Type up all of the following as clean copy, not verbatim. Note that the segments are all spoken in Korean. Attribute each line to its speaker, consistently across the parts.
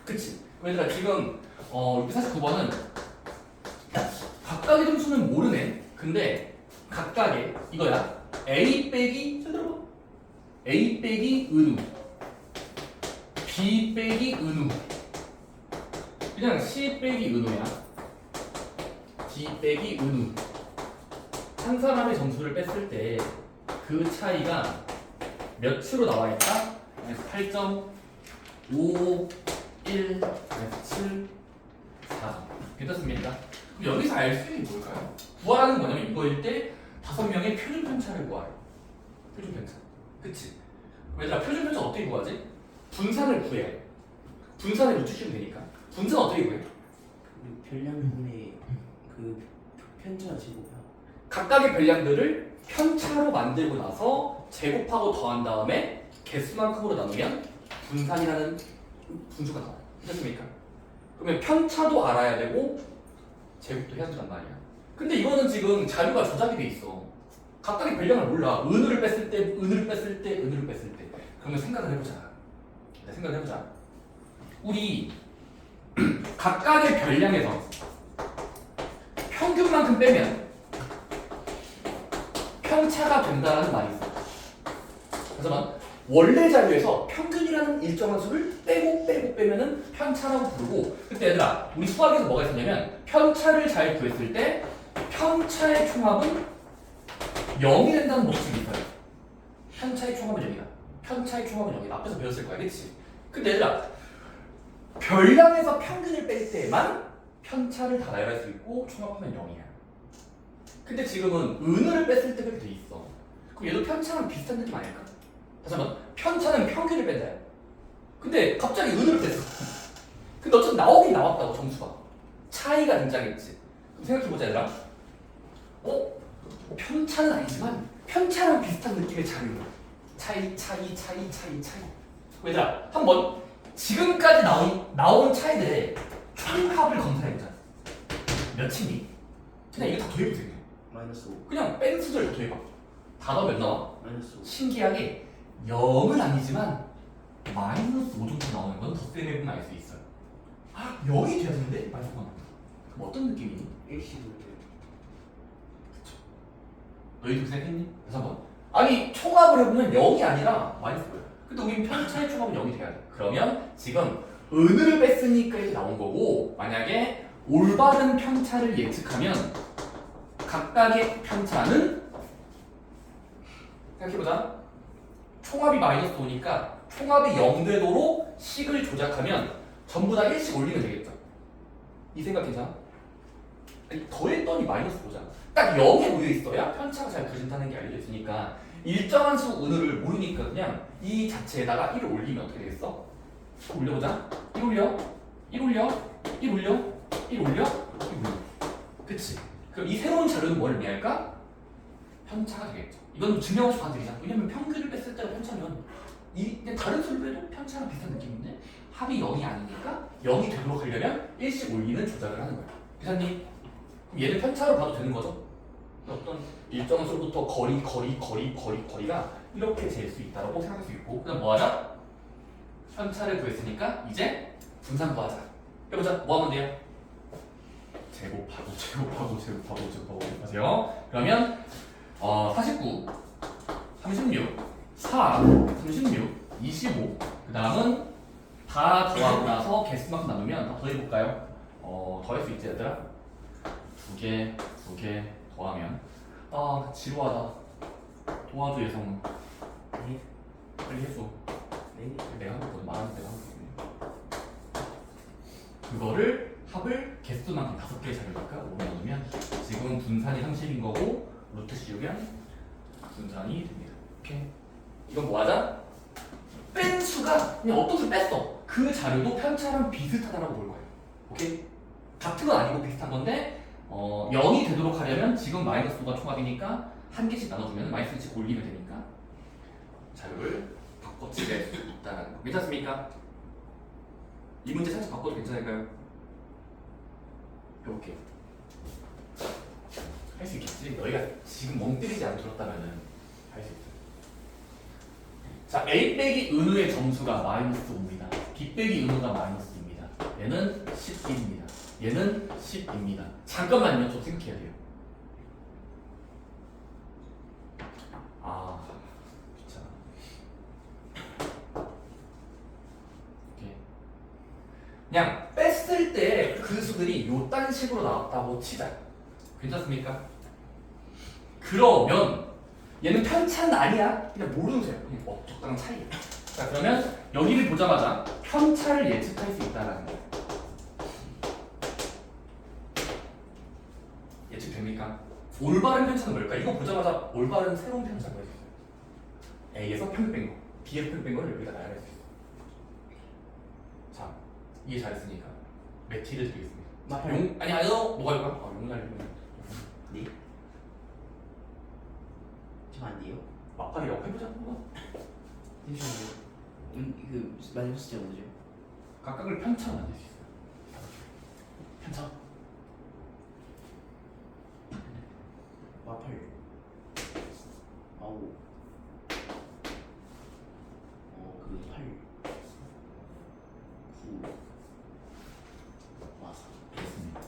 Speaker 1: 그치? 얘들아 지금 649번은 각각의 점수는 모르네. 근데 각각의 이거야. A 빼기 잘 들어봐. A 빼기 은우, B 빼기 은우, 그냥 C 빼기 은우야. D 빼기 은우. 한 사람의 점수를 뺐을 때 그 차이가 몇으로 나와 있다? 8.5, 1, 7, 4. 괜찮습니까? 그럼 여기서 알 수 있는 게 뭘까요? 구하라는 뭐냐면 이거일 때 5명의 표준 편차를 구하래. 표준 편차. 그치? 얘들아 표준 편차 어떻게 구하지? 분산을 구해야 해. 분산을 루트시면 되니까. 분산 어떻게 구해?
Speaker 2: 그 별량분의 그 편차 제곱이야.
Speaker 1: 각각의 별량들을 편차로 만들고 나서 제곱하고 더한 다음에 개수만큼으로 나누면 분산이라는 분수가 나와요. 됐습니까? 그러면 편차도 알아야 되고 제곱도 해야 된단 말이야. 근데 이거는 지금 자료가 조작이 돼 있어. 각각의 별량을 몰라. 은을 뺐을 때, 은을 뺐을 때, 은을 뺐을 때. 그러면 생각을 해보자. 생각을 해보자. 우리 각각의 별량에서 평균만큼 빼면 편차가 된다는 말이 있어. 하지만 원래 자료에서 평균이라는 일정한 수를 빼면은 편차라고 부르고, 그때 얘들아 우리 수학에서 뭐가 있었냐면 편차를 잘 구했을 때 편차의 총합은 0이 된다는 법칙이 있어요. 편차의 총합은 0이다. 편차의 총합은 0이다. 앞에서 배웠을 거야, 그치? 근데 얘들아 별량에서 평균을 뺄 때만 편차를 다 나열할 수 있고 총합하면 0이야. 근데 지금은 은을 뺐을 때 그렇게 돼 있어. 그럼 얘도 편차랑 비슷한 느낌 아닐까? 다시 한번, 편차는 평균을 뺀다요. 근데 갑자기 은을 뺐어. 근데 어쨌든 나오긴 나왔다고, 점수가. 차이가 등장했지. 그럼 생각해보자 얘들아. 편차는 아니지만 편차랑 비슷한 느낌의 차이야. 차이. 얘들아 한번 지금까지 나온 차이들의 총합을 검사해보자. 몇이니? 그냥 이거 다 더해보세요.
Speaker 2: 마이너스 5.
Speaker 1: 그냥 뺀 수들 다 더해봐. 단어 몇 나와?
Speaker 2: 마이너스 5.
Speaker 1: 신기하게 0은 아니지만 마이너스 5 정도 나오는 건 덧셈 해보면 알 수 있어요. 0이 돼야 되는데? 마이너스 5가 나온다. 그럼 어떤 느낌이니?
Speaker 2: 일식으로 돼요.
Speaker 1: 너희도 생각했니? 다시 한번. 아니 총합을 해보면 0이 아니라 마이너스 5야. 근데 우린 편차의 총합은 0이 돼야 돼. 그러면 지금 은을 뺐으니까 이렇게 나온 거고, 만약에 올바른 편차를 예측하면 각각의 편차는 생각해보자. 총합이 마이너스 5니까 총합이 0 되도록 식을 조작하면 전부 다 1씩 올리면 되겠죠. 이 생각 괜찮아? 아니, 더했더니 마이너스 5잖아. 딱 0에 모여 있어야 편차가 잘 그려진다는 게 알려져 있으니까 일정한 수 은을 모르니까 그냥 이 자체에다가 1을 올리면 어떻게 되겠어? 올려보자. 1 올려, 1 올려, 1 올려, 1 올려, 1 올려. 그치? 그럼 이 새로운 자료는 뭘 의미할까? 편차가 되겠죠. 이건 증명하고 싶어 드리자. 왜냐면 평균을 뺐을 때가 편차면 근데 다른 수를 빼도 편차랑 비슷한 느낌인데 합이 0이 아니니까 0이 되도록 하려면 1씩 올리는 조작을 하는 거야. 기사님, 그럼 얘는 편차로 봐도 되는 거죠? 어떤 일정한 수로부터 거리가 이렇게 잴 수 있다고 생각할 수 있고, 그다음 뭐 하자? 편차를 구했으니까 이제 분산 구하자. 해보자. 뭐 하면 돼요? 제곱하고 하세요. 그러면 49, 36, 4, 36, 25. 그 다음은 다 더하고 나서 개수만큼 나누면 다 더해볼까요? 더할 수 있지 얘들아? 두 개 더하면 지루하다. 도와줘 예성은.
Speaker 2: 네.
Speaker 1: 빨리 해줘.
Speaker 2: 네.
Speaker 1: 내가 하는 거거든. 말하는 내가 하는 거거든. 그거를 합을 개수만큼 5개의 자료니까 5로 나누면 지금은 분산이 30인 거고 루트 씌우면 분산이 됩니다. 오케이. 이건 뭐 하자? 뺀 수가 그냥 어떤 수를 뺐어. 그 자료도 편차랑 비슷하다라고 볼 거예요. 오케이? 같은 건 아니고 비슷한 건데 0이 되도록 하려면 지금 마이너스 5가 총합이니까 한 개씩 나눠주면 마이너스 1씩 올리면 되니까 자료를 바꿔치길 수 있다는 거. 괜찮습니까? 이 문제 살짝 바꿔도 괜찮을까요? 이렇게 할 수 있겠지? 너희가 지금 멍 때리지 않았다면 할 수 있어요. 자, A 빼기 은우의 점수가 마이너스 5입니다. B 빼기 은우가 마이너스 2입니다. 얘는 10입니다. 얘는 10입니다. 잠깐만요. 좀 생각해야 돼요. 아, 귀찮아. 오케이. 그냥 뺐을 때 그 수들이 요딴 식으로 나왔다고 치자. 괜찮습니까? 그러면 얘는 편차는 아니야. 그냥 모르는 수야. 그냥 적당한 차이야. 자, 그러면 여기를 보자마자 편차를 예측할 수 있다라는 거야. 예측됩니까? 올바른 편차는 뭘까? 이거 보자마자 올바른 새로운 편차가 있어요. A에서 평균 뺀 거, B에서 평균 뺀 거를 여기다 나열할 수 있어. 자, 이해 잘했으니까 매티를 드리겠습니다. 아니요. 뭐가 있을까? 용날리면
Speaker 2: 네? 저안 돼요?
Speaker 1: 막판이라고 해보자. 한번.
Speaker 2: 잠시만요. 그 마지막 숫자 뭐죠?
Speaker 1: 각각을 편차로 만들 수 있어요. 편차.
Speaker 2: 마팔. 아오. 그 8. 9. 마사.
Speaker 1: 됐습니다.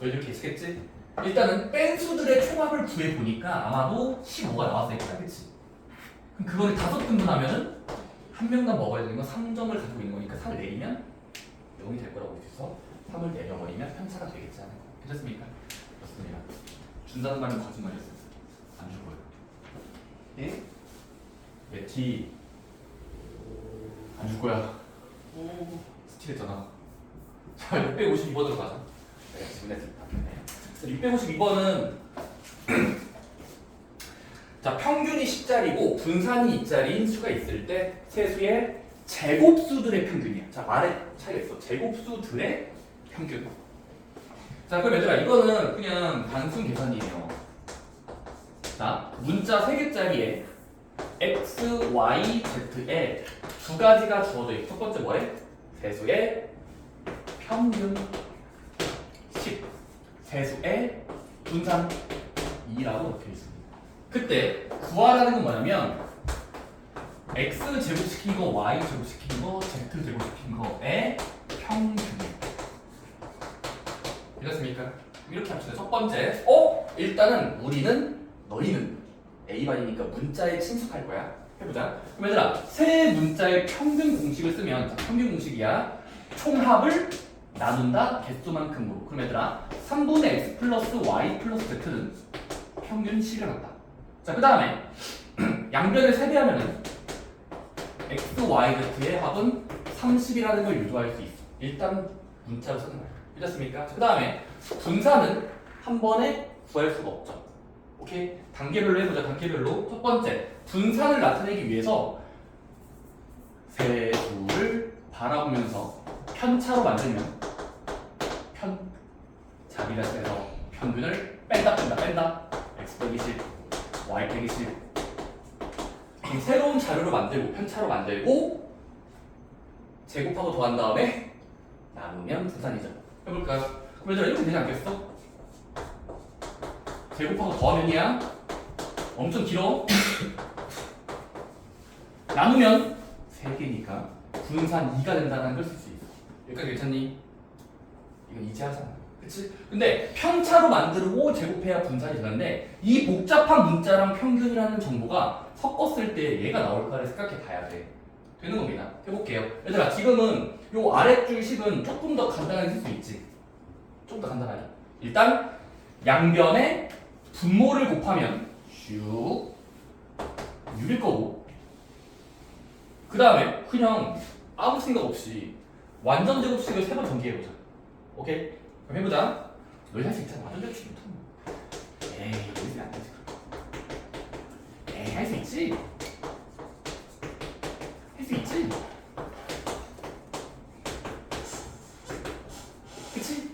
Speaker 1: 왜 이렇게 예측했지? 일단은 뺀 수들의 총합을 구해 보니까 아마도 15가 나왔을 거야, 그렇지? 그럼 그거를 5등분 하면은 한 명당 먹어야 되는 건 3점을 가지고 있는 거니까 3을 내리면 0이 될 거라고 볼 수 있어. 3을 내려버리면 편차가 되겠지 않을까? 괜찮습니까? 그렇습니다. 준다는 말은 거짓말이었어요. 안 줄 거예요.
Speaker 2: 네?
Speaker 1: 매티 안 줄 거야.
Speaker 2: 오.
Speaker 1: 스틸했잖아. 자, 652번으로 가자. 내가 지금 냈습니다. 652번은 자, 평균이 10자리고 분산이 2자리인 수가 있을 때 세수의 제곱수들의 평균이야. 자, 말에 차이가 있어. 제곱수들의 평균. 자, 그럼 얘들아 이거는 그냥 단순 계산이에요. 자, 문자 3개짜리에 x, y, z에 두 가지가 주어져 있고 첫 번째 뭐래? 세수의 평균 10, 세수의 분산 2라고 적혀 있습니다. 그때 구하라는 건 뭐냐면 x 제곱시킨 거, y 제곱시킨 거, z 제곱시킨 거의 평균. 이렇습니까? 이렇게 합시다. 첫 번째, 일단은 우리는 너희는 A반이니까 문자에 친숙할 거야. 해보자. 그럼 얘들아, 세 문자의 평균 공식을 쓰면, 자, 평균 공식이야. 총합을 나눈다 개수만큼으로. 그럼 얘들아, 3분의 x 플러스 y 플러스 z는 평균 10을 갖다. 자, 그 다음에 양변을 세배하면은 x, y, z의 합은 30이라는 걸 유도할 수 있어. 일단 문자로 쓰는 거야. 괜찮습니까? 그 다음에 분산은 한 번에 구할 수가 없죠. 오케이? 단계별로 해보자. 단계별로. 첫 번째, 분산을 나타내기 위해서 세수를 바라보면서 편차로 만들면 자기가 세서 평균을 뺀다. x 빼기 10, y 빼기 10. 그럼 새로운 자료를 만들고 편차로 만들고 제곱하고 더한 다음에 나누면 분산이죠. 해볼까요? 그럼 얘들아 이렇게 되지 않겠어? 제곱하고 더하면이야 엄청 길어. 나누면 3개니까 분산 2가 된다는 걸 쓸 수 있어. 여기까지 괜찮니? 이건 이지하잖아. 그치? 근데 편차로 만들고 제곱해야 분산이 되는데 이 복잡한 문자랑 평균이라는 정보가 섞었을 때 얘가 나올까를 생각해 봐야 돼. 되는 겁니다. 해볼게요. 얘들아 지금은 요 아랫줄 식은 조금 더 간단하게 쓸 수 있지. 좀 더 간단하게. 일단 양변에 분모를 곱하면 슉 6일 거고 그 다음에 그냥 아무 생각 없이 완전 제곱식을 3번 전개해보자. 오케이? 그럼 해보자. 너희 할 수 있잖아. 완전 제곱식 못하면 에이 여기서 안 되지. 에이 할 수 있지. 할 수 있지. 그치?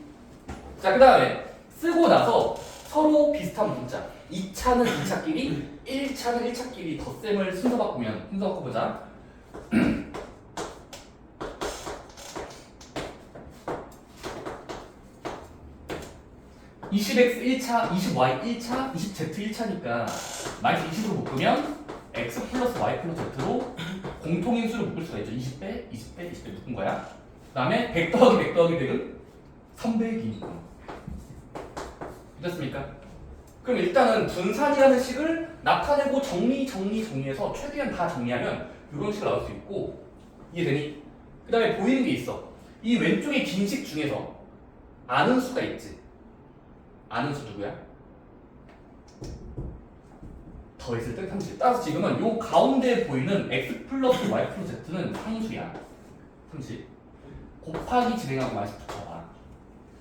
Speaker 1: 자, 그 다음에 쓰고 나서 서로 비슷한 문자 2차는 2차끼리 1차는 1차끼리 덧셈을 순서 바꾸면 순서 바꿔보자. 20x 1차, 20y 1차, 20z 1차니까 마이너스 20으로 묶으면 x 플러스 y 플러스 z로 공통인수를 묶을 수가 있죠. 20배, 20배, 20배 묶은 거야. 다음에 100 더하기 100 더하기 100은 300이니까. 됐습니까? 그럼 일단은 분산이라는 식을 나타내고 정리해서 최대한 다 정리하면 이런 식으로 나올 수 있고, 이해되니? 그 다음에 보이는 게 있어. 이 왼쪽에 긴 식 중에서 아는 수가 있지. 아는 수 누구야? 더 있을 땐 30. 따라서 지금은 요 가운데 보이는 x 플러스 y 플러스 z는 상수야. 30. 곱하기 진행하고 마이너스 붙여봐.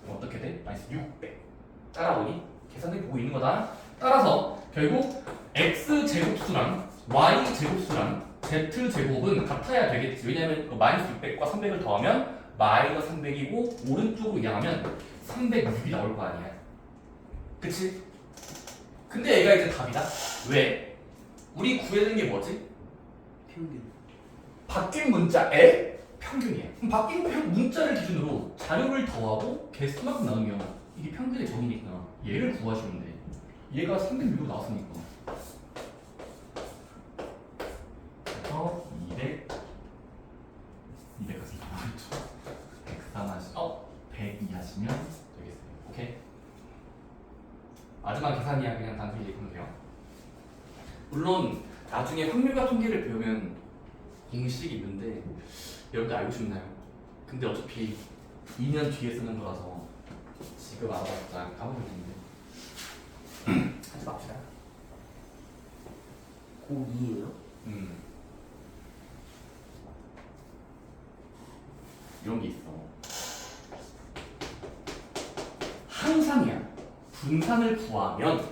Speaker 1: 그럼 어떻게 돼? 마이너스 600. 따라오니? 계산대 보고 있는 거다. 따라서 결국 x 제곱수랑 y 제곱수랑 z 제곱은 같아야 되겠지. 왜냐면 그 마이너스 600과 300을 더하면 마이너스 300이고 오른쪽으로 이항하면 306이 나올 거 아니야. 그치? 근데 얘가 이제 답이다. 왜? 우리 구해야 되는 게 뭐지?
Speaker 2: 평균.
Speaker 1: 바뀐 문자의 평균이에요. 그럼 바뀐 문자를 기준으로 자료를 더하고 개수만큼 나누면 이게 평균의 정의니까 얘를 구하시면 돼. 얘가 306으로 나왔으니까. 그래서 200까지 나왔죠. 100 이하시면 되겠어요. 오케이? 마지막 계산이야. 그냥 단순히 얘기하면 돼요. 물론 나중에 확률과 통계를 배우면 공식이 있는데 여러분들 알고 싶나요? 근데 어차피 2년 뒤에 쓰는 거라서 지금 알아봤자 까먹었는데 하지 맙시다.
Speaker 2: 고2예요?
Speaker 1: 이런 게 있어. 항상이야. 분산을 구하면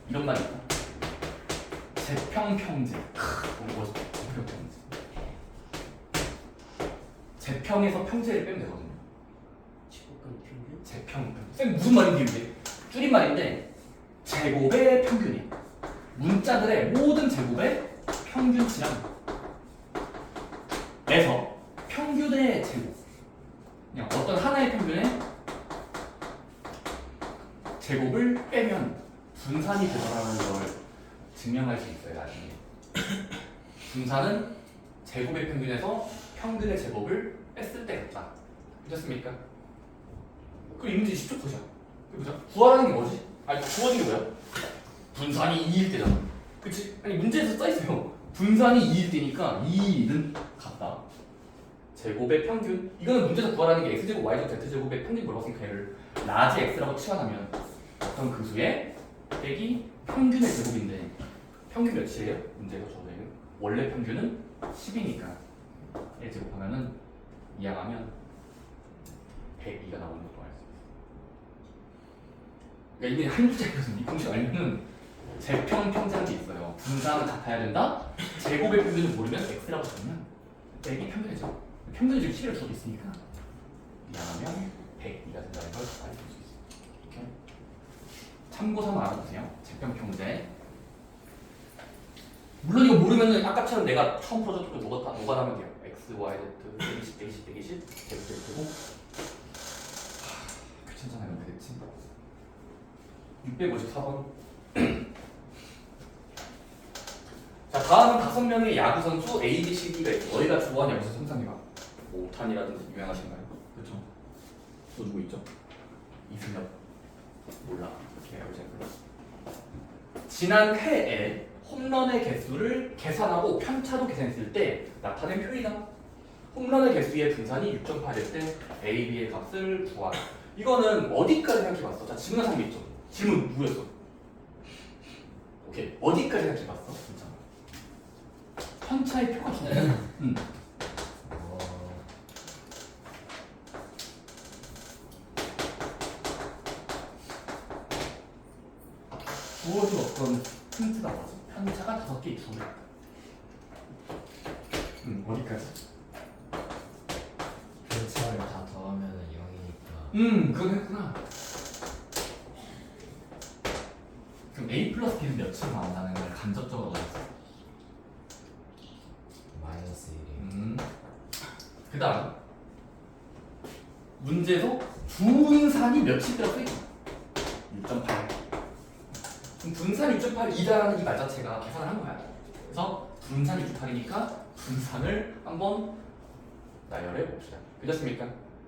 Speaker 1: 이런 말이 있다. 재평평제. 멋있다. 재평평제. 재평에서 평제를 빼면 되거든요.
Speaker 2: 제곱간 평균?
Speaker 1: 재평평. 쌤 무슨 말인지 이게 줄임말인데 제곱의 평균이야. 문자들의 모든 제곱의 평균치랑 에서 평균의 제곱. 그냥 어떤 하나의 평균의 제곱을 빼면 분산이 되더라는 걸 증명할 수 있어요. 나중에 분산은 제곱의 평균에서 평균의 제곱을 뺐을 때 같다. 되셨습니까? 그럼 이 문제 10초 보자. 보자. 구하라는 게 뭐지? 아니 구하는 게 뭐야? 분산이 2일 때잖아. 그치? 아니 문제에서 써있어요. 분산이 2일 때니까 2는 같다. 제곱의 평균. 이거는 문제에서 구하라는 게 x제곱, y제곱, z제곱의 평균 물어봤으니까 얘를 라지 x라고 치환하면 어떤 그 수의 빼기 평균의 제곱인데 평균 몇이에요? 문제가 줘서는 원래 평균은 10이니까 얘 제곱하면은 이항하면 102가 나오는 것도 알 수 있어. 그러니까 이게 한 문제거든요. 이 공식 알면은 재평평자는 게 있어요. 분산은 같아야 된다. 제곱의 평균을 모르면 x라고 쓰면 빼기 평균의 제곱. 평균이 지금 10이라고 써져 있으니까 이항하면 102가 된다는 걸 알 수 있어. 이렇게 참고삼아 알아두세요. 재평평제. 물론 이거 모르면은 아까처럼 내가 처음 풀어줬던 거 녹아나면 돼요. x, y, z, 120, 120, 120, 제곱. 귀찮잖아요. 그랬지? 654번. 자, 다음은 5명의 야구 선수 A, B, C, D가 있고 너희가 좋아하는 야구 선수 상상해봐. 뭐 오타니라든지 유명하신가요? 그렇죠? 또 누구 있죠? 이승엽. 몰라. 이렇게 야구 잘 몰라. 지난 해에 홈런의 개수를 계산하고 편차로 계산했을 때 나타낸 표이다. 홈런의 개수의 분산이 6.8일 때 A, B의 값을 구하라. 이거는 어디까지 생각해봤어? 자, 질문한 사람이 있죠? 질문 누구였어? 오케이. 어디까지 생각해봤어? 진짜. 편차의 표가 중요해. 주어진 어떤 힌트가 뭐지? 편차가 5개 있어. 어디까지?
Speaker 3: 편차를 다 더하면 0이니까.
Speaker 1: 그건 했구나. 그럼 A 플러스 B는 몇으로 나온다는 걸 간접적으로 얻었어.
Speaker 3: 마이너스 1이.
Speaker 1: 그 다음 문제에서 분산이 몇이라고 써있어? 6.8. 그럼 분산 6.8이다라는 이 말 자체가 계산을 한 거야. 그래서 분산 6.8이니까 분산을 한번 나열해 봅시다. 그렇습니까?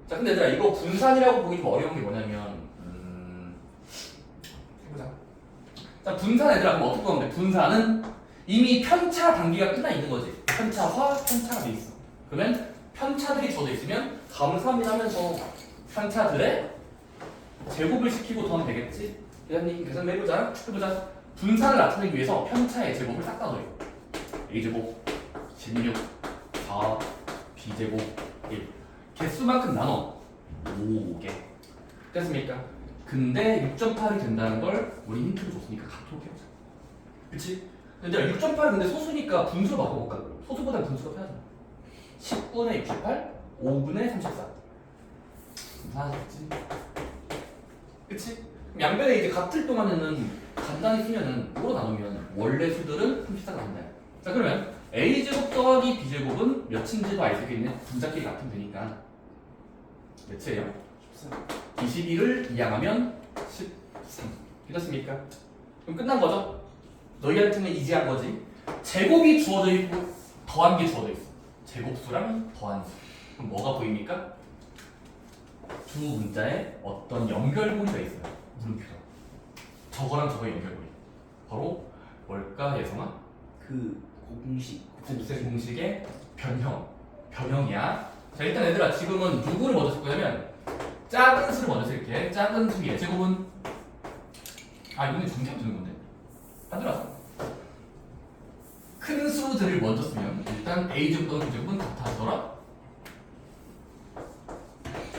Speaker 1: 자, 근데 얘들아 이거 분산이라고 보기 좀 어려운 게 뭐냐면 해보자. 자, 분산 얘들아 그럼 어떻게 보면 돼? 분산은 이미 편차 단계가 끝나 있는 거지. 편차와 편차가 돼 있어. 그러면 편차들이 주어져 있으면 감사합니다면서 편차들의 제곱을 시키고 더하면 되겠지? 대장님 계산 해보자. 분산을 나타내기 위해서 편차의 제곱을 싹 다 넣어요. A제곱, 16, 4, B제곱, 1. 개수만큼 나눠. 5개. 됐습니까? 근데 6.8이 된다는 걸 우리 힌트를 줬으니까 갖도록 해보자. 그치? 근데 6.8은 근데 소수니까 분수로 바꿔볼까? 소수보다 분수가 편하잖아. 10분의 68, 5분의 34. 분산하셨지? 그치? 양변에 이제 같을 동안에는 간단히 쓰면은 뭐로 나누면 원래 수들은 34가 된다. 자 그러면 a제곱 더하기 b제곱은 몇인지도 알 수 있는 분자끼리 같으면 되니까 몇이에요? 21을 이항하면 13. 이렇습니까? 그럼 끝난 거죠? 너희한테는 이지한 거지. 제곱이 주어져 있고 더한 게 주어져 있어. 제곱수랑 더한 수. 그럼 뭐가 보입니까? 두 문자에 어떤 연결고리가 있어요. 물음표가. 저거랑 저거의 연결고리. 바로 뭘까 예성아?
Speaker 2: 그 공식.
Speaker 1: 곱셈 공식의 변형이야. 자 일단 얘들아 지금은 누구를 먼저 쓸 거냐면 작은 수를 먼저 쓸게. 작은 수의 제곱은 이거는 정리하면 되는 건데. 하더라. 큰 수들을 먼저 쓰면 일단 a제곱 또는 b제곱은 같아지더라.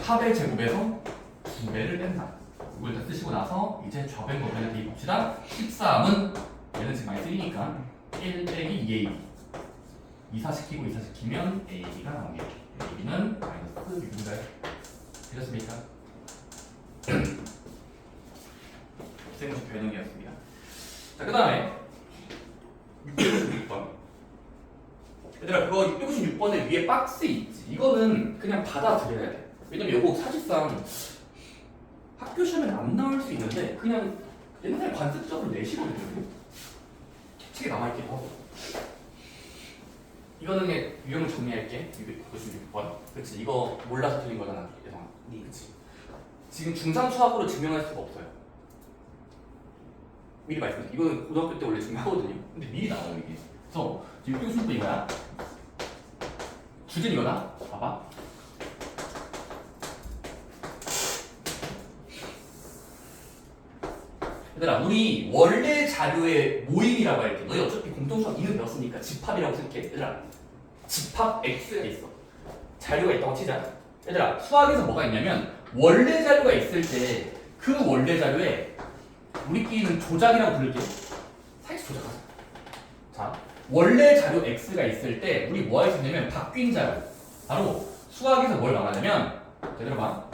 Speaker 1: 합의 제곱에서 2배를 뺀다. 이걸 다 쓰시고 나서 이제 좌변 거변에 대입합시다. 13은 얘는 지금 많이 쓰이니까 1 빼기 2ab 2사시키고 2사시키면 ab가 나옵니다. ab는 마이너스 6인가요? 되셨습니까? 곱셈공식 변형이었습니다. 자, 그 다음에 656번. 얘들아 그거 656번에 위에 박스 있지. 이거는 그냥 받아들여야 돼. 왜냐면 이거 사실상 학교 시험에는 안 나올 수 있는데 그냥 옛날 관습적으로 내시거든요. 책에 남아있기도 하고. 이거는 그냥 유형을 정리할게. 656번. 그렇지. 이거 몰라서 틀린 거잖아. 예성아.
Speaker 2: 네.
Speaker 1: 그렇지. 지금 중3 수학으로 증명할 수가 없어요. 미리 말씀드릴게요. 이거는 고등학교 때 원래 증명하거든요. 근데 미리 나와요 이게. 그래서 지금 656번 이거야. 주제는 이거다. 봐봐. 얘들아 우리 원래 자료의 모임이라고 할게. 너희 어차피 공통수학 이름 배웠으니까 집합이라고 쓸게. 얘들아 집합 X가 있어. 자료가 있다고 치자. 얘들아 수학에서 뭐가 있냐면 원래 자료가 있을 때 그 원래 자료에 우리끼리는 조작이라고 부를게. 살짝 조작하자. 자 원래 자료 X가 있을 때 우리 뭐 할 수 있냐면 바뀐 자료. 바로 수학에서 뭘 말하냐면 얘들아 봐.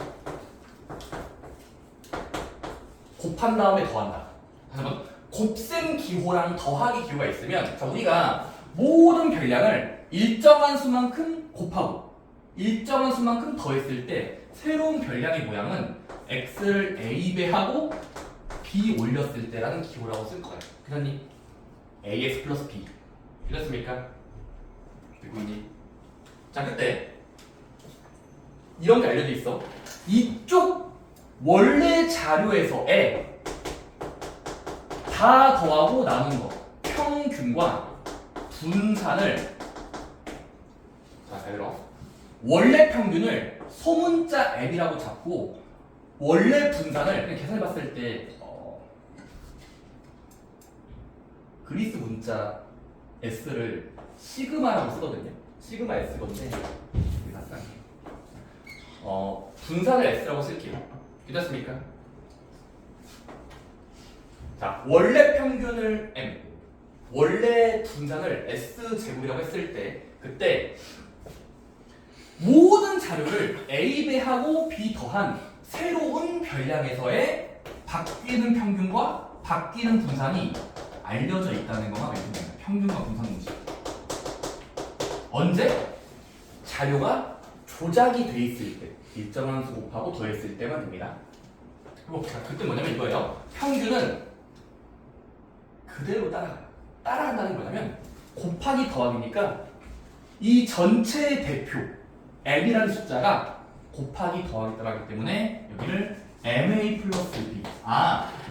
Speaker 1: 곱한 다음에 더한다. 다시 한번 곱셈 기호랑 더하기 기호가 있으면 자 우리가 모든 별량을 일정한 수만큼 곱하고 일정한 수만큼 더했을 때 새로운 별량의 모양은 x를 a배하고 b 올렸을 때라는 기호라고 쓸 거예요. 그러니 ax 플러스 b 이렇습니까? 듣고 있니? 자 그때 이런 게 알려져 있어. 이쪽 원래 자료에서의 다 더하고 나눈 거 평균과 분산을 자 잘 들어. 원래 평균을 소문자 m이라고 잡고 원래 분산을 그냥 계산해봤을 때 그리스 문자 s를 시그마라고 쓰거든요. 시그마 s 건데 분산을 s라고 쓸게요. 괜찮습니까? 자, 원래 평균을 m, 원래 분산을 s 제곱이라고 했을 때 그때 모든 자료를 a배하고 b 더한 새로운 별량에서의 바뀌는 평균과 바뀌는 분산이 알려져 있다는 것만 알면 됩니다. 평균과 분산 공식. 언제? 자료가 조작이 돼 있을 때 일정한 수 곱하고 더했을 때만 됩니다. 해봅시다. 그때 뭐냐면 이거예요. 평균은 그대로 따라가요. 따라간다는 게 뭐냐면 곱하기 더하기니까 이 전체의 대표 m이라는 숫자가 곱하기 더하기 따라하기 때문에 여기를 ma 플러스 b.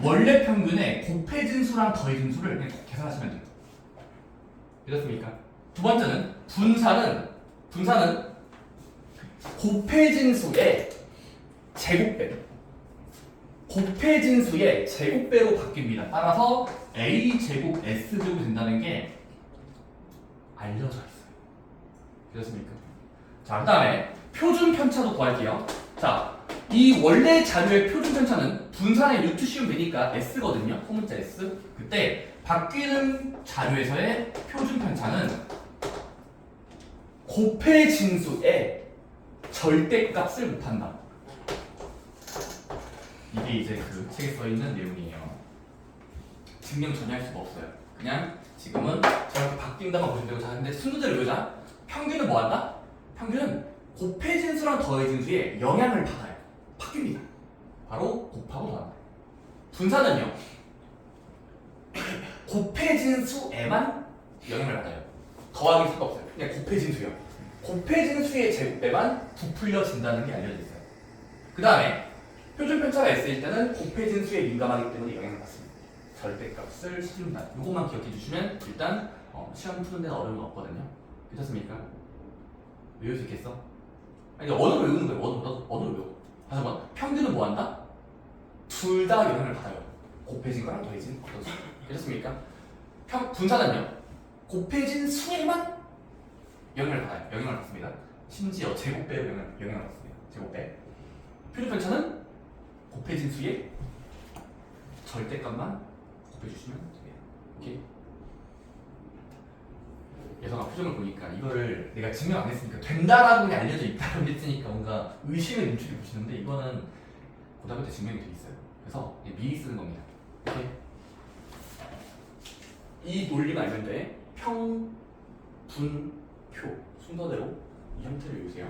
Speaker 1: 원래 평균에 곱해진 수랑 더해진 수를 그냥 계산하시면 돼요. 이렇습니까? 두 번째는 분산은 곱해진 수의 제곱배로 바뀝니다. 따라서 a 제곱 s 제곱이 된다는 게 알려져 있어요. 그렇습니까? 자, 그 다음에 표준 편차도 구할게요. 자, 이 원래 자료의 표준 편차는 분산의 루트 씌우면 되니까 s거든요. 소문자 s. 그때 바뀌는 자료에서의 표준 편차는 곱해진 수의 절대값을 곱한다. 이게 이제 그 책에 써 있는 내용이에요. 증명 전혀 할 수가 없어요. 그냥 지금은 저렇게 바뀐다만 보시면 되고, 자, 근데 순서대로 외우자. 평균은 뭐 한다? 평균은 곱해진 수랑 더해진 수에 영향을 받아요. 바뀝니다. 바로 곱하고 더한다. 분산은요, 곱해진 수에만 영향을 받아요. 더하기 상관없어요. 그냥 곱해진 수요. 곱해진 수의 제곱배만 부풀려진다는 게 알려져 있어요. 그 다음에 표준 편차가 S일 때는 곱해진 수에 민감하기 때문에 영향을 받습니다. 절대값을 씌운다. 이것만 기억해 주시면 일단 시험 푸는 데는 어려움은 없거든요. 괜찮습니까? 외울 수 있겠어? 아니, 언어를 외우는 거예요. 언어를 외워. 다시 한번, 평균은 뭐 한다? 둘 다 영향을 받아요. 곱해진 거랑 더해진 어떤 수. 괜찮습니까? 분산은요, 곱해진 수에만 영향을 받아요. 영향을 받습니다. 심지어 제곱배로 영향을 받습니다. 제곱배. 표준 편차는 곱해진 수의 절대값만 곱해주시면 돼요. 오케이? 예성아, 표정을 보니까 이거를 내가 증명 안 했으니까 된다라고 그냥 알려져 있다고 했으니까 뭔가 의심의 눈초리 보시는데, 이거는 고등학교 때 증명이 돼 있어요. 그래서 미리 쓰는 겁니다. 오케이? 이 논리만 알면 돼. 평, 분, 표 순서대로 이 형태를 외우세요.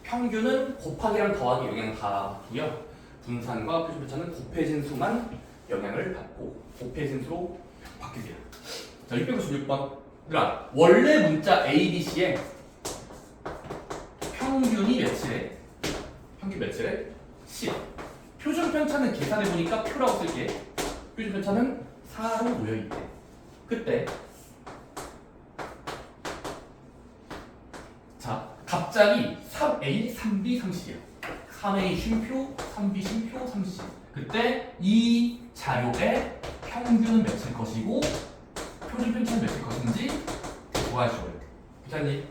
Speaker 1: 평균은 곱하기랑 더하기 영향을 다 받고요. 분산과 표준 편차는 곱해진 수만 영향을 받고 곱해진 수로 바뀝니다. 자, 696번. 얘들아, 원래 문자 A, B, C에 평균이 며칠에? 평균 며칠에? 10. 표준 편차는 계산해 보니까 표라고 쓸게. 표준 편차는 4로 놓여 있대. 그때 자, 갑자기 3A, 3B, 3C야. 3A 쉼표, 3B 쉼표, 3C. 그때 이 자료의 평균은 몇일 것이고 표준 편차는 몇일 것인지 구하시오요. 괜찮니?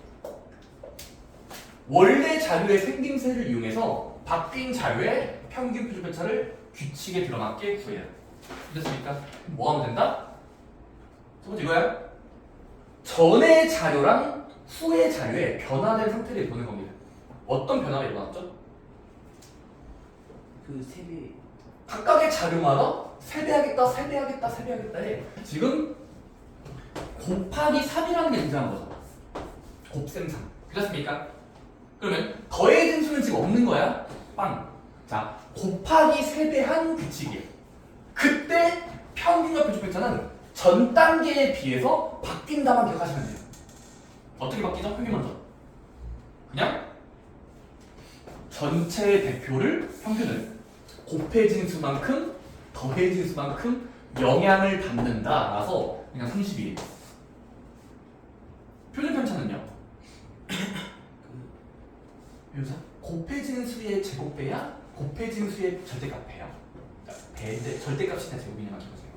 Speaker 1: 원래 자료의 생김새를 이용해서 바뀐 자료의 평균 표준 편차를 규칙에 들어맞게 구해야 돼. 됐습니까? 뭐 하면 된다? 첫 번째 이거야. 전의 자료랑 후의 자료에 변화된 상태를 보는 겁니다. 어떤 변화가 일어났죠?
Speaker 2: 그 세배
Speaker 1: 각각의 자료마다 세배하겠다에 지금 곱하기 3이라는 게 등장한 거죠. 곱셈상. 그렇습니까? 그러면 더해진 수는 지금 없는 거야. 빵. 자, 곱하기 세배한 규칙이에요. 그때 평균과 표준 편차는 전 단계에 비해서 바뀐다만 기억하시면 돼요. 어떻게 바뀌죠? 평균 먼저. 그냥 전체의 대표를 평균을 곱해진 수만큼 더해진 수만큼 영향을 받는다라서 그냥 32예요. 표준 편차는요. 여기서 곱해진 수의 제곱배야? 곱해진 수의 절대값배야? 배인데 절대값이 다 제곱이냐만 기억하세요.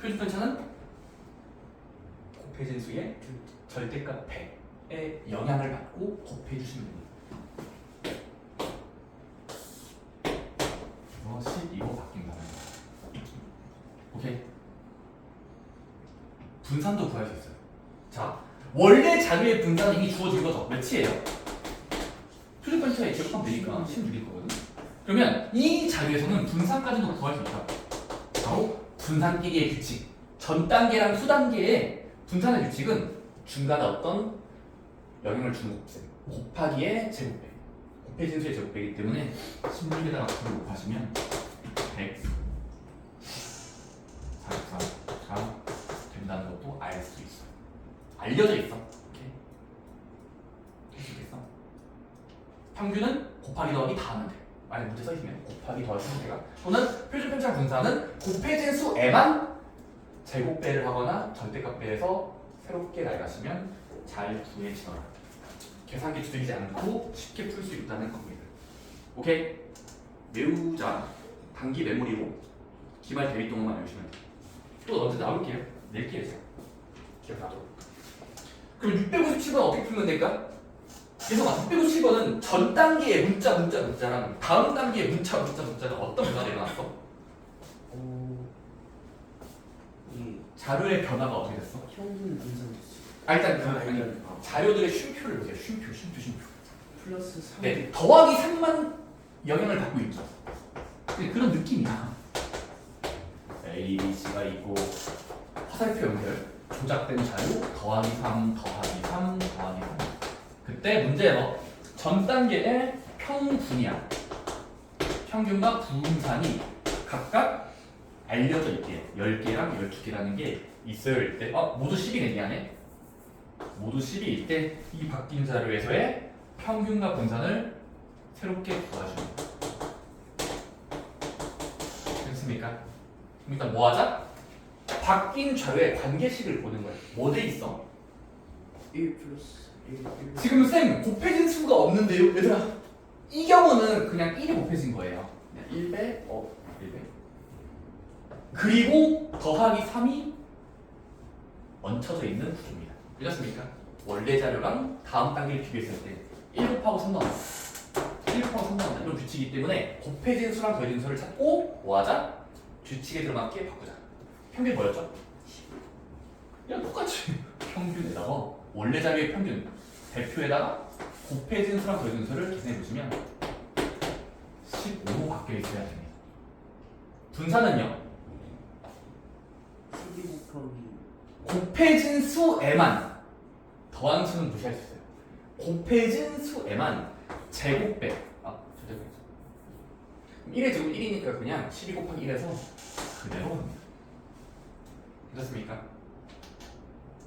Speaker 1: 표준 편차는 곱해진 수의 절대값 배에 영향을 받고 곱해주시면 됩니다. 12로 바뀐다. 오케이. 분산도 구할 수 있어요. 자, 원래 자료의 분산은 이미 주어진 거죠. 몇이에요? 표준 편차에 제곱하면 되니까 16일 거거든. 그러면 이 자료에서는 분산까지도 구할 수 있다. 바로 분산끼리의 규칙. 전 단계랑 후 단계의 분산의 규칙은 중간에 어떤 영향을 주는 곱셈. 곱하기의 제곱배. 곱해진 수의 제곱배이기 때문에 16에다가 9를 곱하시면 100, 44가 된다는 것도 알 수 있어요. 알려져 있어. 오케이. 할 수 있겠어? 평균은 곱하기 더하기 다 하면 돼. 만약 문제 써 있으면 곱하기 더하기 하면 돼가. 또는 표준 편차 분사는 곱해진 수에만 제곱배를 하거나 절대값배에서 새롭게 나열하시면 잘 구해지더라. 계산기 두들기지 않고 쉽게 풀 수 있다는 겁니다. 오케이? 외우자. 단기 메모리로 기말 대비 동안만 외우시면 돼요. 또 언제 나올게요. 낼게요 제가. 기억나도록. 그럼 657번 어떻게 풀면 될까? 그래서 657번은 전 단계의 문자랑 다음 단계의 문자가 어떤 변화가 일어났어?
Speaker 2: 이
Speaker 1: 자료의 변화가 어떻게 됐어?
Speaker 2: 평균 분산
Speaker 1: 일단 자료들의 쉼표를 보세요. 쉼표.
Speaker 2: 플러스 3.
Speaker 1: 네, 더하기 3만 영향을 받고 있죠. 그런 느낌이야. A, B, C가 있고 화살표 연결, 조작된 자료 더하기 3, 더하기 3, 더하기 3. 그때 문제는 전 단계의 평분이야. 평균과 분산이 각각 알려져 있게 10개랑 12개라는 게 있어요. 때 모두 10이네 미안해. 모두 10일 때 이 바뀐 자료에서의 평균과 분산을 새롭게 구하시면 됐습니까? 일단 뭐 하자? 바뀐 자료의 관계식을 보는 거야. 뭐 돼 있어?
Speaker 2: 1 플러스 1.
Speaker 1: 지금 쌤 곱해진 수가 없는데요? 얘들아 이 경우는 그냥 1이 곱해진 거예요. 1배 1배 그리고 더하기 3이 얹혀져 있는 구조입니다. 이렇습니까? 원래 자료랑 다음 단계를 비교했을 때 1 곱하고 3 나온다. 1 곱하고 3 나온다. 이런 규칙이기 때문에 곱해진 수랑 더해진 수를 찾고 뭐하자? 규칙에 들어맞게 바꾸자. 평균 뭐였죠? 그냥 똑같이 평균에다가 원래 자료의 평균 대표에다가 곱해진 수랑 더해진 수를 계산해 보시면 15로 바뀌어 있어야 됩니다. 분산은요?
Speaker 2: 12 곱하기
Speaker 1: 곱해진 수에만 더한 수는 무시할 수 있어요. 곱해진 수에만 제곱배 제곱배 1의 제곱 1이니까 그냥 12 곱하기 1에서 그대로 합니다. 됐습니까?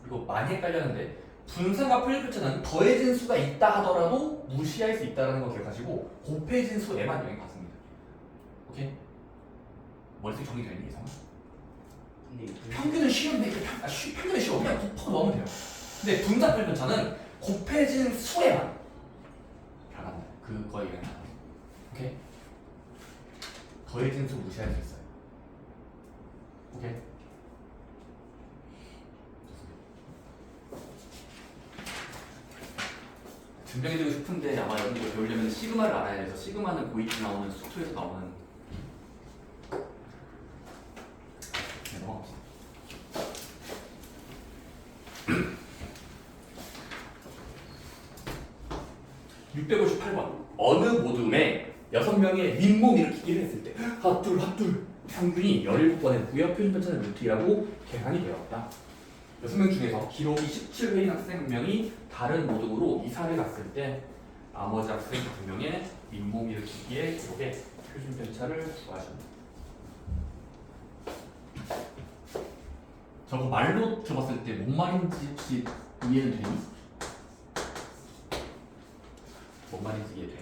Speaker 1: 그리고 많이 헷갈렸는데 분산과 표준표차는 더해진 수가 있다 하더라도 무시할 수 있다는 거 기억하시고 곱해진 수에만 영향 받습니다. 오케이? 머릿속에 정리되는 이상?
Speaker 2: 근데
Speaker 1: 평균은 쉬운데 평균은 쉬워. 그냥 곱하고 넣으면 돼요. 근데 분산 표준표차는 곱해진 수에만 변한다. 그거에 영향 받아요. 오케이? 더해진 수 무시할 수 있어요. 오케이? 증명해주고 싶은데 아마 여러분들 배우려면 시그마를 알아야 돼서 시그마는 고이트 나오는 수투에서 나오는 넘어갑시다. 658번 어느 모둠에 6명의 민몸 일으키기를 했을 때 핫둘 평균이 17번의 무역 표준 편차는 루트라고 계산이 되었다. 6명 중에서 기록이 17회인 학생 한 명이 다른 모둠으로 이사를 갔을 때 나머지 학생 2명의 민몸 일으키기의 기록의 표준 편차를 구하십니다. 저거 말로 들어봤을 때 뭔 말인지 혹시 이해는 되니? 뭔 말인지 이해돼?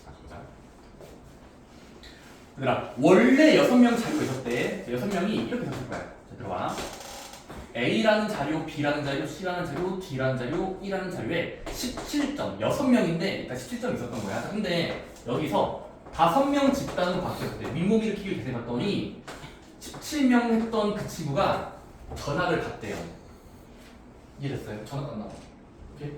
Speaker 1: 자, 보자. 얘들아, 원래 6명 자료가 있었대. 6명이 이렇게 썼을 거야. 자, 들어봐. A라는 자료, B라는 자료, C라는 자료, D라는 자료, E라는 자료에 17점, 6명인데 일단 17점 있었던 거야. 근데 여기서 5명 집단으로 바뀌었을 때 민몸 일으키기를 계산해봤더니 17명 했던 그 친구가 전학을 갔대요. 이해됐어요? 전학 갔나 봐. 오케이?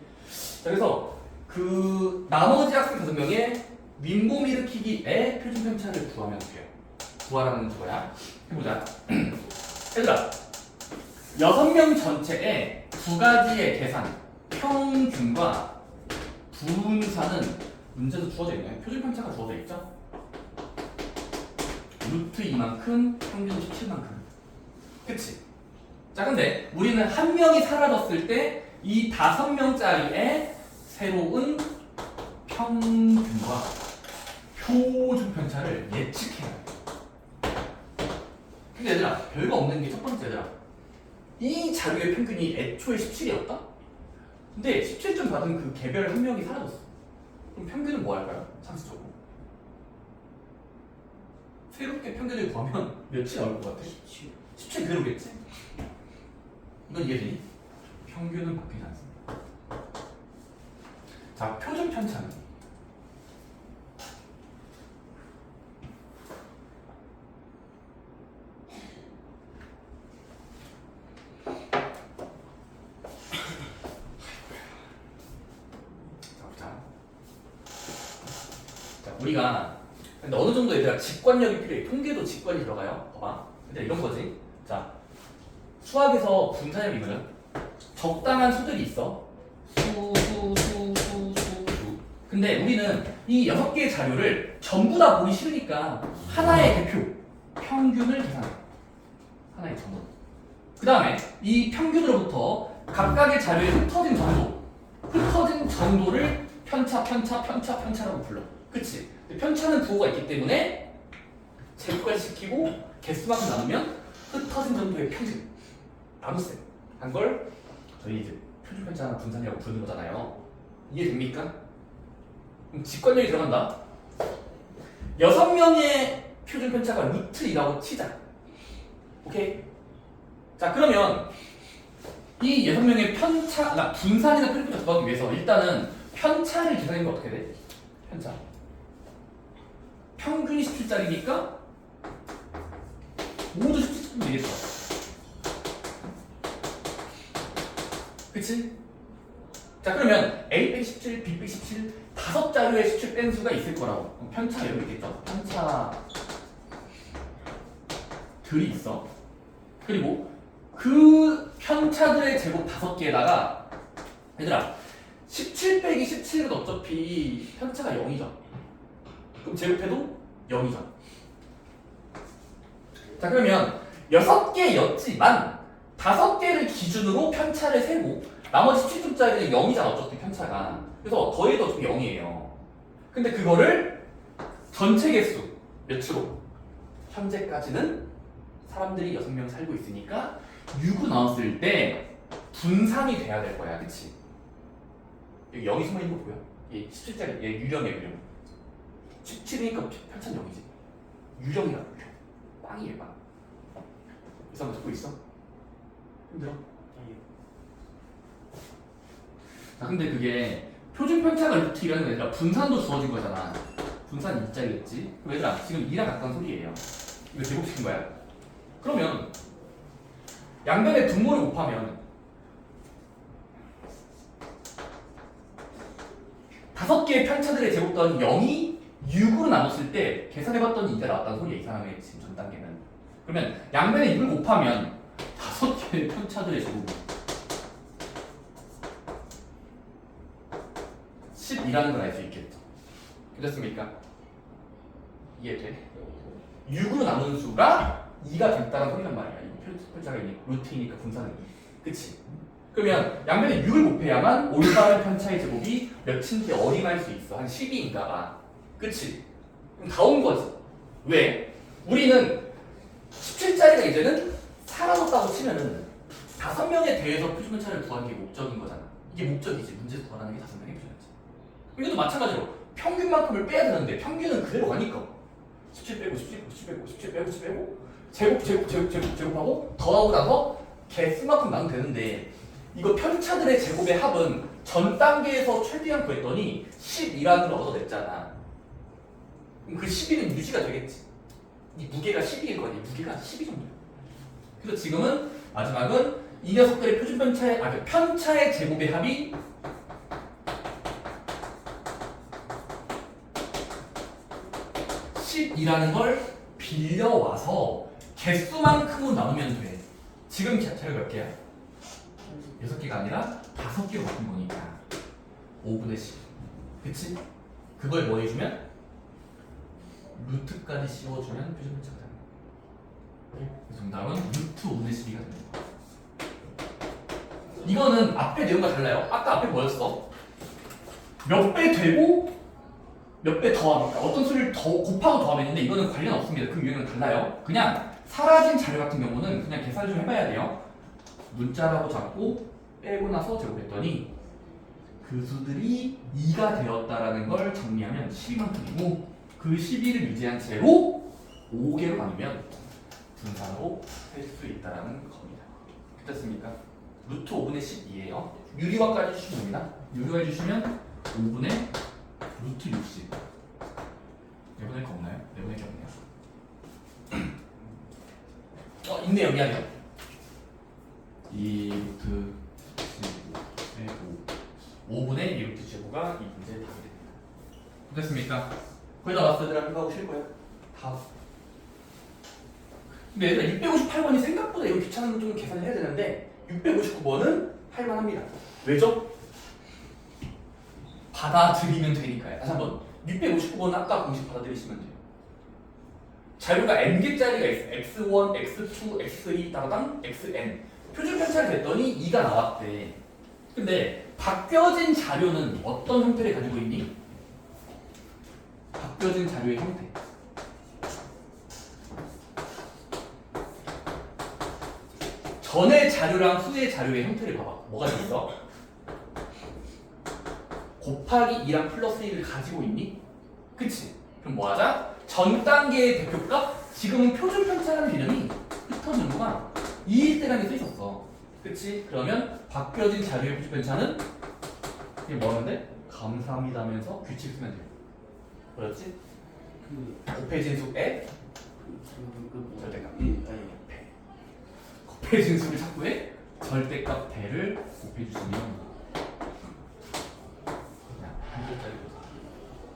Speaker 1: 자, 그래서 그 나머지 학생 5명의 민몸 일으키기의 표준 편차를 구하면 돼요. 구하라는 거야. 해보자. 얘들아, 6명 전체의 두 가지의 계산, 평균과 분산은 문제도 주어져 있나요? 표준 편차가 주어져 있죠? 루트 이만큼, 평균 17만큼. 그치? 자, 근데 우리는 한 명이 사라졌을 때 이 5명짜리의 새로운 평균과 표준 편차를 예측해야 돼. 근데 얘들아, 별거 없는 게 첫 번째 얘들아. 이 자료의 평균이 애초에 17이었다? 근데 17점 받은 그 개별 한 명이 사라졌어. 그럼 평균은 뭐 할까요? 상식적으로. 새롭게 평균을 구하면 몇이 나올 것 같아? 17 그대로겠지? 이건 이해되니? 평균은 바뀌지 않습니다. 자, 표준 편차는 자, 우리가 근데 어느 정도 얘들아 직관력이 필요해. 통계도 직관이 들어가요. 봐봐. 근데 이런 거지. 자, 수학에서 분산형이거든. 적당한 수들이 있어. 수. 근데 우리는 이 6개의 자료를 전부 다 보기 싫으니까 하나의 대표, 평균을 계산해. 하나의 정도. 그 다음에 이 평균으로부터 각각의 자료에 흩어진 정도를 편차라고 불러. 그치? 편차는 부호가 있기 때문에 제곱까지 시키고 개수만큼 나누면 흩어진 정도의 평균 나눗셈 한 걸 저희 이제 표준 편차 분산이라고 부르는 거잖아요. 이해됩니까? 그럼 직관력이 들어간다. 6명의 표준 편차가 루트 2라고 치자. 오케이? 자, 그러면 이 6명의 편차, 분산이나 표준 편차 구하기 위해서 일단은 편차를 계산하는 게 어떻게 돼? 편차. 평균이 17짜리니까 모두 17쯤 되겠어. 그치? 자, 그러면 A 빼기 17, B 빼기 17 다섯 자료에 17 뺀 수가 있을 거라고. 그럼 편차 여기 있겠죠? 편차들이 있어. 그리고 그 편차들의 제곱 5개에다가 얘들아 17 빼기 17은 어차피 편차가 0이죠. 그럼 제곱해도 0이죠. 자, 그러면 6개였지만 5개를 기준으로 편차를 세고 나머지 17점짜리는 0이잖아. 어차피 편차가. 그래서 더해도 어차피 0이에요. 근데 그거를 전체 개수 몇으로? 현재까지는 사람들이 6명 살고 있으니까 6을 나눴을 때 분산이 돼야 될 거야. 그치? 여기 0이 숨어있는 거 보여? 얘 17짜리, 얘 유령이야, 유령. 17이니까 편차는 0이지. 유령이야, 유령. 빵이에요, 빵. 그래서 한번 듣고 있어? 힘들어? 자, 근데 그게 표준 편차가 루트 2라는 게 아니라 분산도 주어진 거잖아. 분산 2짜리겠지? 그럼 얘들아, 지금 2랑 같다는 소리예요. 이거 제곱시킨 거야. 그러면 양변의 분모를 곱하면 5개의 편차들의 제곱 더하기 0이 6으로 나눴을 때 계산해봤더니 2가 나왔다는 소리야. 이 사람의 지금 전 단계는. 그러면 양변에 6을 곱하면 5개의 편차들의 제곱이 12라는 걸 알 수 있겠죠. 됐습니까? 이해돼? 6으로 나눈 수가 2가 됐다는 소리란 말이야. 이 편차가 루트이니까 분산은 2. 그치? 그러면 양변에 6을 곱해야만 올바른 편차의 제곱이 몇인지 어림할 수 있어. 한 12인가가. 그치? 그럼 다 온 거지. 왜? 우리는 17짜리가 이제는 사라졌다고 치면은 5명에 대해서 표준 편차를 구하는 게 목적인 거잖아. 이게 목적이지. 문제에서 구하는 게 5명의 표준편차. 이것도 마찬가지로 평균만큼을 빼야 되는데 평균은 그대로 가니까 17 빼고 17 빼고 17 빼고 17 빼고 제곱하고 더하고 나서 개수만큼 나누면 되는데 이거 편차들의 제곱의 합은 전 단계에서 최대한 구했더니 12라는 걸 얻어냈잖아. 그럼 그 12는 유지가 되겠지. 이 무게가 12일 거니 무게가 12 정도야. 그래서 지금은 마지막은 이 녀석들의 표준 편차의 편차의 제곱의 합이 10이라는 걸 빌려와서 개수만큼으로 나누면 돼. 지금 자체가 몇 개야? 6개가 아니라 5개로 바꾼 거니까 5분의 10. 그치? 그걸 뭐 해주면? 루트까지 씌워주면 표준 편차가 됩니다. 그래서 정답은 루트 5분의 12가 됩니다. 이거는 앞에 내용과 달라요. 아까 앞에 뭐였어? 몇 배 되고 몇 배 더하니까 어떤 수를 더 곱하고 더하면 있는데 이거는 관련 없습니다. 그 유형은 달라요. 그냥 사라진 자료 같은 경우는 그냥 계산을 좀 해봐야 돼요. 문자라고 잡고 빼고 나서 제곱했더니 그 수들이 2가 되었다라는 걸 정리하면 12만큼이고 그 12를 유지한 채로 5개로 나누면 분산으로 셀 수 있다라는 겁니다. 됐습니까? 루트 5분의 12예요. 유리화까지 해주시면 됩니다. 유리화 해주시면 5분의 루트 60. 내보낼 거 없나요? 내보낼 게 없네요. 있네요. 미안해요. 2 루트 15 5분의 2 루트 15가 이 문제의 답이 됩니다. 됐습니까? 거의 다 왔어요. 얘들아. 이거 하고 쉴 거예요. 다. 근데 얘들아 658번이 생각보다 이거 귀찮은 거 좀 계산을 해야 되는데 659번은 할만합니다. 왜죠? 받아들이면 되니까요. 다시 한번 659번은 아까 공식 받아들이시면 돼요. 자료가 n개짜리가 있어. x1, x2, x3 따라당 xn. 표준 편차를 냈더니 2가 나왔대. 근데 바뀌어진 자료는 어떤 형태를 가지고 있니? 바뀌어진 자료의 형태. 전의 자료랑 후의 자료의 형태를 봐봐. 뭐가 있어? 곱하기 2랑 플러스 1을 가지고 있니? 그치? 그럼 뭐하자? 전 단계의 대표값? 지금은 표준 편차라는 개념이 흩어지는 거가 2일 때라는 게 써있었어. 그치? 그러면 바뀌어진 자료의 표준 편차는 이게 뭐하는데? 감사합니다 하면서 규칙 쓰면 돼요. 그렇지? 곱해진 수에 절대값 곱해진 수를 자꾸 해 절대값 배를 곱해주시면 그냥 한 글자리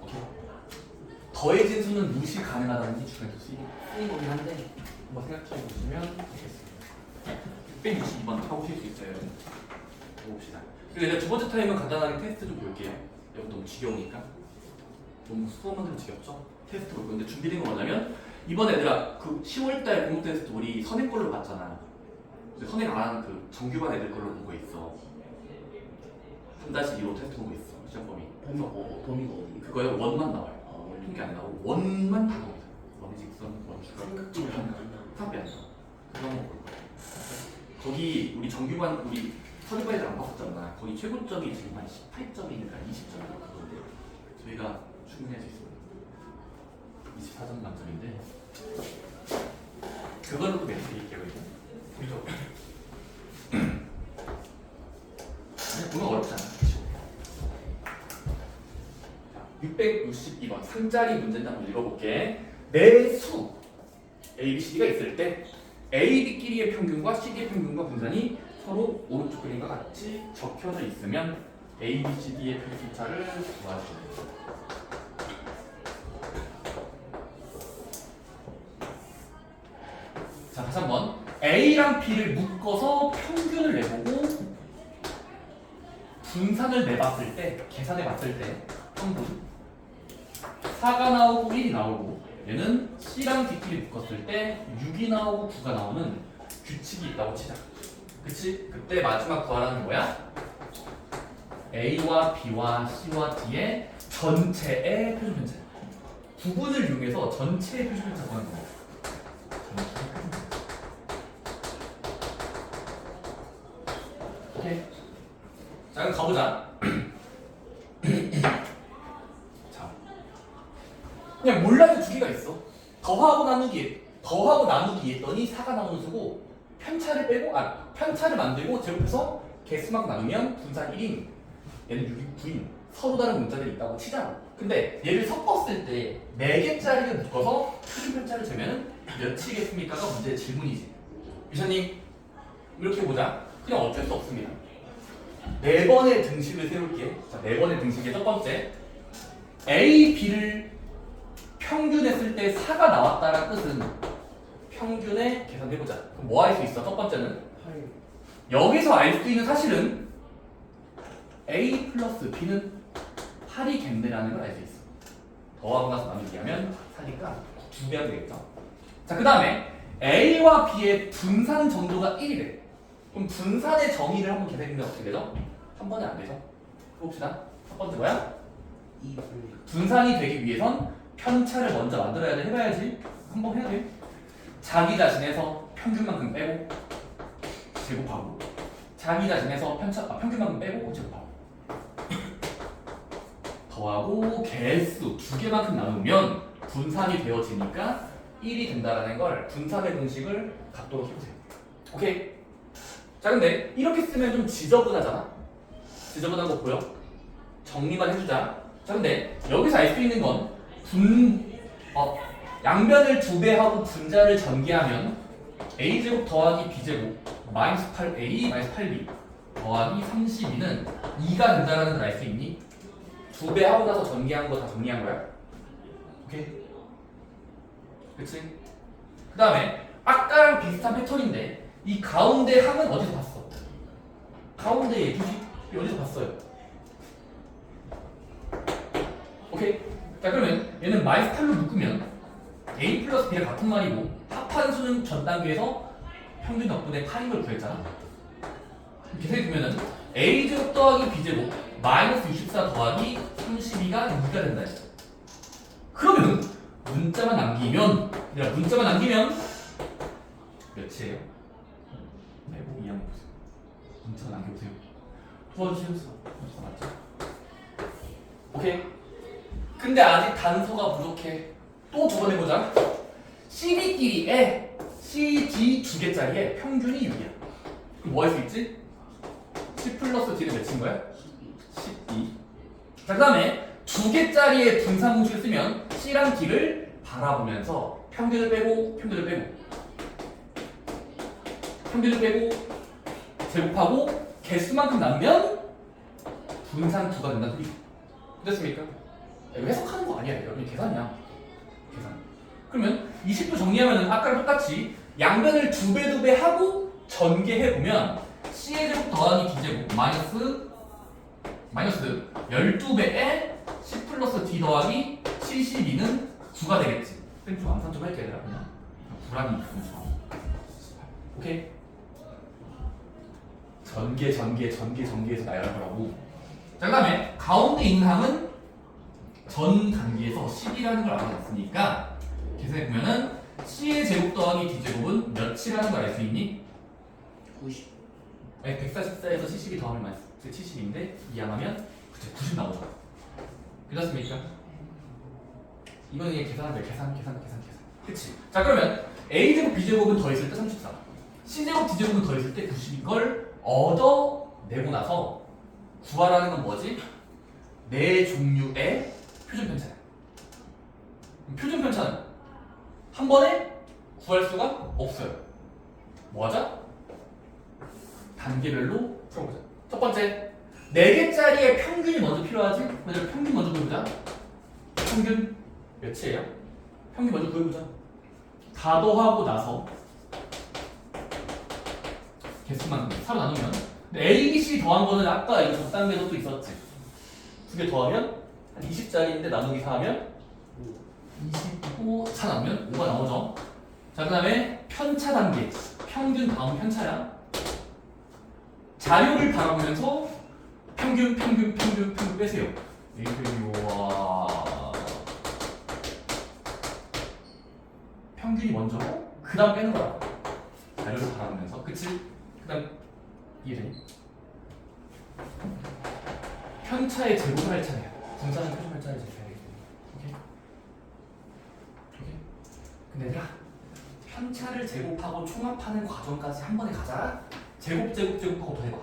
Speaker 1: 오케이. 더해진 수는 무시 가능하다는 게 중요해서 쓰인 거긴 한데 한번 생각해 보시면 되겠습니다. 662번 하고 쉴 수 있어요. 해봅시다. 그리고 이제 두 번째 타임은 간단하게 테스트 좀 볼게요. 여기 너무 지겨우니까. 너무 수업만 들으면 지겹죠? 테스트 볼 건데 준비된 거 뭐냐면 이번에 얘들아 그 10월달 공부 테스트 우리 선행 걸로 봤잖아. 근데 선행 안 하는 그 정규반 애들 걸로 본 거 있어. 3-2로 테스트 본 거 있어. 시험 범위.
Speaker 2: 범위가 어디?
Speaker 1: 그거에 원만 나와요. 통계 안 나오고 원만 다 나와요. 원직선, 원주각,
Speaker 2: 생각지가 안 나.
Speaker 1: 답이 안 나와. 그런 거 볼 거야. 거기 우리 정규반 우리 서류반 애들 안 봤었잖아. 거기 최고점이 지금 한 18점이니까 20점 그건데 저희가 충분히 할 수 있습니다. 24점 만점인데 그걸로도 멘트 드릴게요. 그죠? 보면 어렵지 않아. 662번 상자리 문제를 한번 읽어볼게. 내 수 A, B, C, D가 있을 때 A, B끼리의 평균과 CD의 평균과 분산이 서로 오른쪽 그림과 같이 적혀져 있으면 A, B, C, D의 평균차를 구하시면 자, 다시 한번 A랑 B를 묶어서 평균을 내보고 분산을 내봤을 때, 계산해 봤을 때 평균 4가 나오고 1이 나오고 얘는 C랑 D끼리 묶었을 때 6이 나오고 9가 나오는 규칙이 있다고 치자. 그치? 그때 마지막 구하라는 게 뭐야? A와 B와 C와 D의 전체의 표준 편차. 부분을 이용해서 전체의 표준 편차 구하는 거야. 오케이. 자, 그럼 가보자. 자, 그냥 몰라도 두 개가 있어. 더하고 나누기 했더니 4가 나오는 수고 편차를 빼고 편차를 만들고 제곱해서 개수만 나누면 분산 1인 얘는 6인 9인 서로 다른 문자들이 있다고 치잖아. 근데 얘를 섞었을 때 4개짜리를 묶어서 표준 편차를 재면 몇이겠습니까가 문제의 질문이지. 미션님 이렇게 보자. 그냥 어쩔 수 없습니다. 4번의 등식을 세울게. 자, 4번의 등식의 첫 번째 A, B를 평균했을 때 4가 나왔다는 뜻은 평균에 계산해보자. 그럼 뭐 할 수 있어? 첫 번째는
Speaker 2: 8.
Speaker 1: 여기서 알 수 있는 사실은 A 플러스 B는 8이겠네라는 걸 알 수 있어. 더하고 나서 나누기 하면 4니까 2배가 되겠죠. 자, 그 다음에 A와 B의 분산 정도가 1이래. 그럼 분산의 정의를 한번 계산해보면 어떻게 되죠? 한 번에 안 되죠? 해봅시다. 첫 번째 뭐야?
Speaker 2: 2 플러스
Speaker 1: 분산이 되기 위해선 편차를 먼저 만들어야 돼. 해봐야지. 한번 해야 돼. 자기 자신에서 평균만큼 빼고 제곱하고 자기 자신에서 평균만큼 빼고 제곱하고 더하고 개수 두 개만큼 나누면 분산이 되어지니까 1이 된다라는 걸 분산의 공식을 갖도록 해보세요. 오케이? 자 근데 이렇게 쓰면 좀 지저분하잖아. 지저분한 거 보여? 정리만 해주자. 자 근데 여기서 알 수 있는 건 양변을 2배 하고 분자를 전개하면 a제곱 더하기 b제곱 마이너스 8a 마이너스 8b 더하기 32는 2가 된다는 걸 알 수 있니? 2배 하고 나서 전개한 거 다 정리한 거야. 오케이? 그치? 그 다음에 아까랑 비슷한 패턴인데 이 가운데 항은 어디서 봤어? 가운데에 두지 어디서 봤어요? 오케이? 자 그러면 얘는 마이너스 8로 묶으면 a 플러스 b랑 같은 말이고 합한 수는 전 단계에서 평균 덕분에 8인 걸 구했잖아. 계산해 보면은 a제곱 더하기 b제곱 마이너스 64 더하기 32가 2가 된다 했어. 그러면 문자만 남기면 몇이에요? 내고 2 한번 보세요. 문자만 남겨보세요. 도와주세요. 맞죠? 오케이. 근데 아직 단서가 부족해. 또 두 번 해보자. CD끼리에 CD 두 개짜리에 평균이 6이야. 그럼 뭐 할 수 있지? C 플러스 D는 몇인 거야? 12. 자, 그 다음에 두 개짜리의 분산 공식을 쓰면 C랑 D를 바라보면서 평균을 빼고 제곱하고 개수만큼 남으면 분산 2가 된다는 소리. 됐습니까? 이거 해석하는 거 아니야. 여러분 계산이야. 계산. 그러면 20도 정리하면 아까랑 똑같이 양변을 2배 하고 전개해보면 C의 제곱 더하기 D제곱 마이너스 12배에 C 플러스 D 더하기 72는 9가 되겠지. 쌤 좀 암산 좀 할게 얘들아. 그냥 불안이 있으면 좋아. 오케이? 전개에서 나열할 거라고. 자, 그 다음에 가운데 있는 항은 전 단계에서 10이라는 걸 알아냈으니까 계산해보면은 C의 제곱 더하기 D제곱은 몇이라는 걸 알 수 있니?
Speaker 2: 90
Speaker 1: 아니 144에서 70이 더하면 70인데 이항하면 90 나오죠. 괜찮습니까? 이거는 그냥 계산하면 돼. 계산. 그치? 자 그러면 A제곱 B제곱은 더했을 때 34 C제곱 D제곱은 더했을 때 90인 걸 얻어내고 나서 구하라는 건 뭐지? 네 종류의 표준 편차야. 표준 편차는 한 번에 구할 수가 없어요. 뭐 하자? 단계별로 풀어보자. 첫 번째, 4개짜리의 평균이 먼저 필요하지? 먼저 평균 먼저 구해보자. 평균 몇이에요? 평균 먼저 구해보자. 다 더하고 나서 개수만 4로 나누면 A, B, C 더한 거는 아까 이거 적당계도 또 있었지. 2개 더하면 한 20짜리인데 나누기 4 하면 25, 4 나누면 5가 나오죠. 자, 그 다음에 편차 단계. 평균 다음 편차야. 자료를 바라보면서 평균 빼세요. 와. 평균이 먼저고 그 다음 빼는 거야. 자료를 바라보면서. 그치? 그 다음 이해되니? 편차의 제곱을 할 차례야. 분산은 표준 편차의 제곱해야 되겠지. 오케이? 근데 얘들아 편차를 제곱하고 총합하는 과정까지 한 번에 가자. 제곱하고 더 해봐.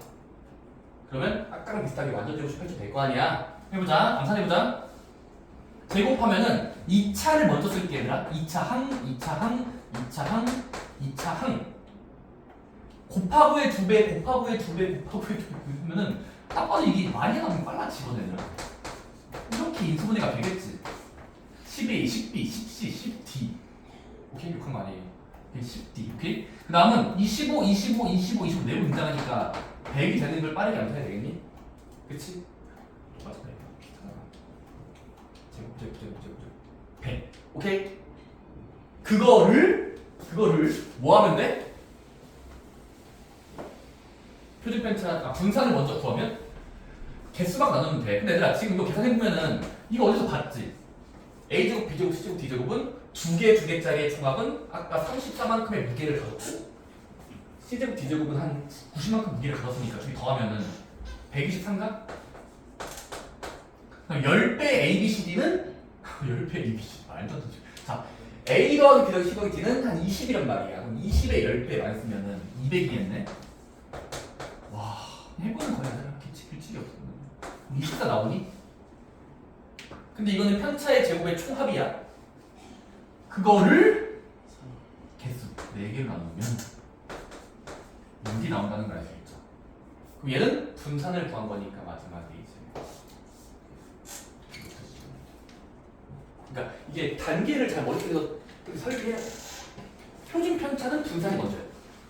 Speaker 1: 그러면 아까랑 비슷하게 완전 제곱식 펼쳐도 될 거 아니야. 해보자. 암산해보자. 제곱하면은 2차를 먼저 쓸게 얘들아. 2차 항 곱하고의 2배 그러면은 딱 봐도 이게 많이 나오면 빨라지거든 얘들아. 이렇게 인수분해가 되겠지. 10A, 10B, 10C, 10D. 오케이? 욕한 거 아니에요. 10D. 오케이? 그 다음은 25 내고 등장하니까 100이 되는 걸 빠르게 암산해야 되겠니? 그치? 맞아. 제곱 100. 오케이? 그거를 뭐 하면 돼? 표준 편차 분산을 먼저 구하면 개수만 나누면 돼. 근데 얘들아 지금 이거 계산해보면은 이거 어디서 봤지? A제곱, B제곱, C제곱, D제곱은 두 개짜리의 총합은 아까 34만큼의 무게를 가졌고 C제곱, D제곱은 한 90만큼 무게를 가졌으니까 둘이 더하면은 123가? 그럼 10배 ABCD는 10배 ABC 말도 안 되지. 자, A 더하기 B 더하기 C 더하기 D는 한 20이란 말이야. 그럼 20에 10배 많이 쓰면은 200이겠네. 와, 해보는 거야. 규칙이 없어. 20가 나오니? 근데 이거는 편차의 제곱의 총합이야. 그거를 개수 4개로 나누면 6이 나온다는 걸 알 수 있죠. 그럼 얘는 분산을 구한 거니까 마지막에 이제 그러니까 이게 단계를 잘 머릿속에서 이렇게 설계해야 돼. 표준 편차는 분산이 먼저야.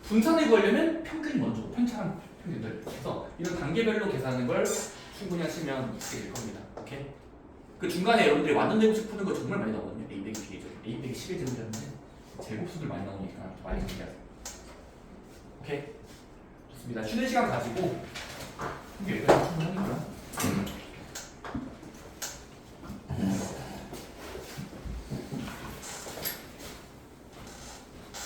Speaker 1: 분산을 구하려면 평균이 먼저고 편차랑 평균들. 그래서 이런 단계별로 계산하는 걸 충분히 하시면 있게 될 겁니다. 오케이? 그 중간에 여러분들이 완전 제곱식 푸는 거 정말 많이 나오거든요. A 빼기 B의 제곱, A 빼기 11 제곱이라는데 제곱수들 많이 나오니까 많이 준비하세요. 오케이? 좋습니다. 쉬는 시간 가지고